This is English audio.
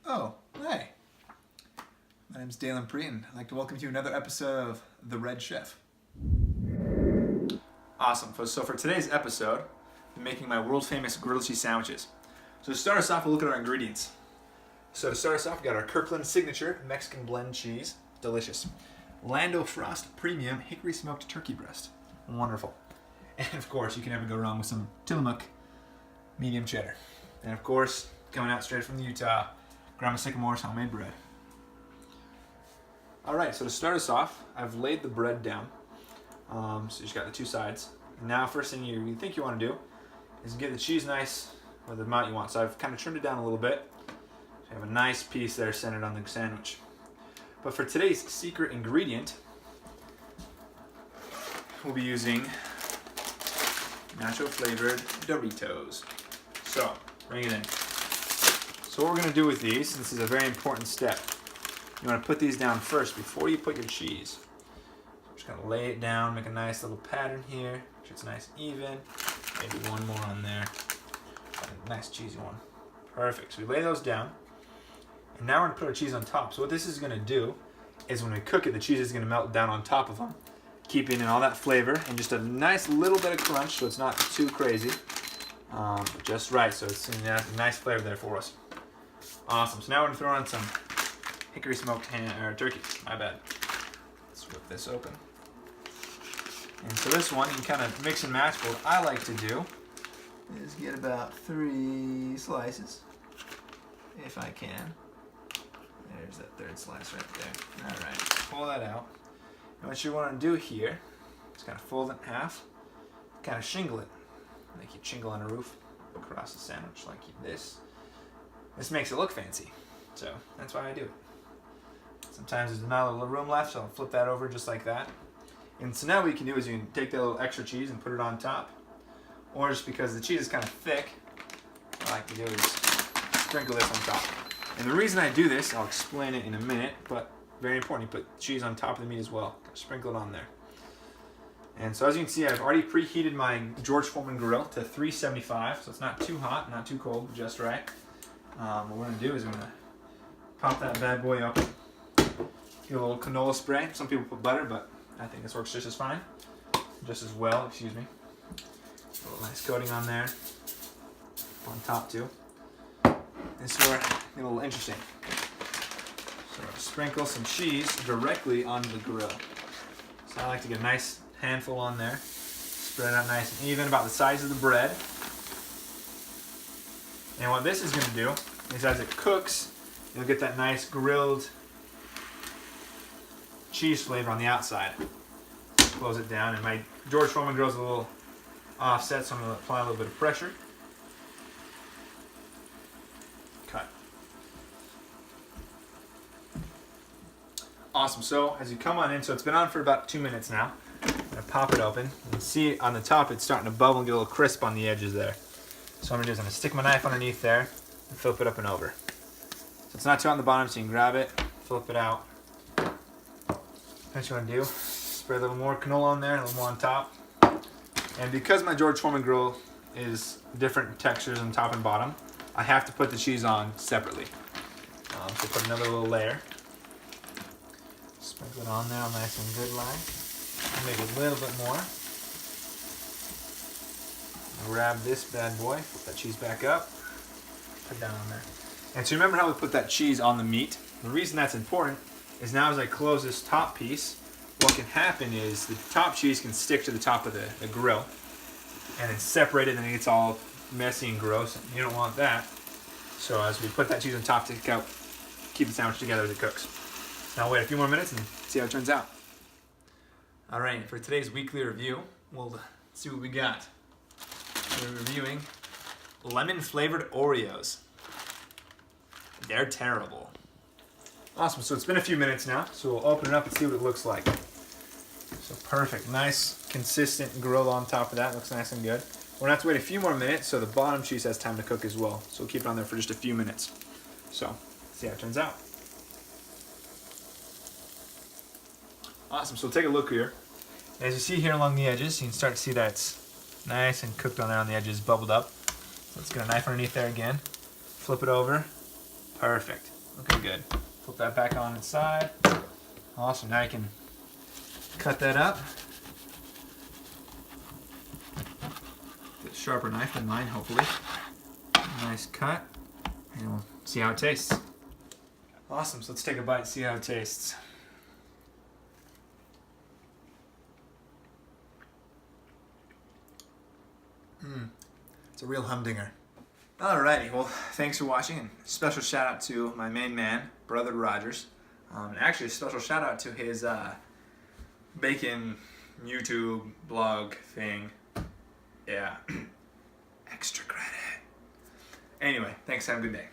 Oh, hey. My name's Dalen Preeton. I'd like to welcome you to another episode of The Red Chef. Awesome. So for today's episode, I'm making my world famous grilled cheese sandwiches. So to start us off, we'll look at our ingredients. So to start us off, we got our Kirkland Signature Mexican blend cheese. Delicious. Lando Frost Premium Hickory Smoked Turkey Breast. Wonderful. And of course, you can never go wrong with some Tillamook medium cheddar. And of course, coming out straight from the Utah, Grandma Sycamore's homemade bread. Alright, so to start us off, I've laid the bread down. So you just got the two sides. Now first thing you think you want to do is get the cheese nice or the amount you want. So I've kind of trimmed it down a little bit. So you have a nice piece there centered on the sandwich. But for today's secret ingredient, we'll be using nacho flavored Doritos. So, bring it in. So what we're going to do with these, this is a very important step. You want to put these down first before you put your cheese. Just going to lay it down, make a nice little pattern here. Make sure it's nice even. Maybe one more on there. A nice cheesy one. Perfect. So we lay those down. And now we're going to put our cheese on top. So what this is going to do is when we cook it, the cheese is going to melt down on top of them, keeping in all that flavor and just a nice little bit of crunch so it's not too crazy. But just right, so it's a nice flavor there for us. Awesome. So now we're going to throw on some hickory smoked turkey. My bad. Let's whip this open. And so this one, you can kind of mix and match. What I like to do is get about 3 slices, if I can. There's that third slice right there. All right, pull that out. And what you want to do here is kind of fold it in half, kind of shingle it, like you shingle on a roof across the sandwich like this. This makes it look fancy, so that's why I do it. Sometimes there's not a little room left, so I'll flip that over just like that. And so now what you can do is you can take that little extra cheese and put it on top, or just because the cheese is kind of thick, what I like to do is sprinkle this on top. And the reason I do this, I'll explain it in a minute, but very important, you put cheese on top of the meat as well. Sprinkle it on there. And so as you can see, I've already preheated my George Foreman grill to 375, so it's not too hot, not too cold, just right. What we're going to do is I'm going to pop that bad boy up, get a little canola spray. Some people put butter, but I think this works just as fine, just as well, excuse me. A little nice coating on there, on top too. This is where it gets a little interesting. So sprinkle some cheese directly onto the grill. So I like to get a nice handful on there, spread it out nice and even, about the size of the bread. And what this is going to do is as it cooks, you'll get that nice grilled cheese flavor on the outside. Close it down, and my George Foreman grill is a little offset, so I'm going to apply a little bit of pressure. Cut. Awesome. So as you come on in, so it's been on for about 2 minutes now. I'm going to pop it open. You can see on the top it's starting to bubble and get a little crisp on the edges there. So what I'm going to do is I'm going to stick my knife underneath there and flip it up and over. So it's not too hot on the bottom, so you can grab it, flip it out. What you want to do, spread a little more canola on there, a little more on top. And because my George Foreman grill is different textures on top and bottom, I have to put the cheese on separately. So put another little layer. Sprinkle it on there, nice and good line. Maybe a little bit more. Grab this bad boy, put that cheese back up, put it down on there. And so remember how we put that cheese on the meat? The reason that's important is now as I close this top piece, what can happen is the top cheese can stick to the top of the grill and then separate it, and then it gets all messy and gross. And you don't want that. So as we put that cheese on top to keep the sandwich together as it cooks. Now wait a few more minutes and see how it turns out. Alright, for today's weekly review, we'll see what we got. We're reviewing lemon flavored Oreos. They're terrible. Awesome, so it's been a few minutes now, so we'll open it up and see what it looks like. So perfect, nice, consistent grill on top of that, looks nice and good. We're gonna have to wait a few more minutes so the bottom cheese has time to cook as well. So we'll keep it on there for just a few minutes. So, see how it turns out. Awesome, so we'll take a look here. As you see here along the edges, you can start to see that it's nice and cooked on there on the edges, bubbled up. Let's get a knife underneath there again. Flip it over. Perfect. Looking good. Flip that back on its side. Awesome. Now you can cut that up. Get a sharper knife than mine, hopefully. Nice cut. And we'll see how it tastes. Awesome. So let's take a bite and see how it tastes. It's a real humdinger. Alrighty, well, thanks for watching, and special shout out to my main man, Brother Rogers. And actually, a special shout out to his bacon YouTube blog thing. Yeah, extra credit. Anyway, thanks. Have a good day.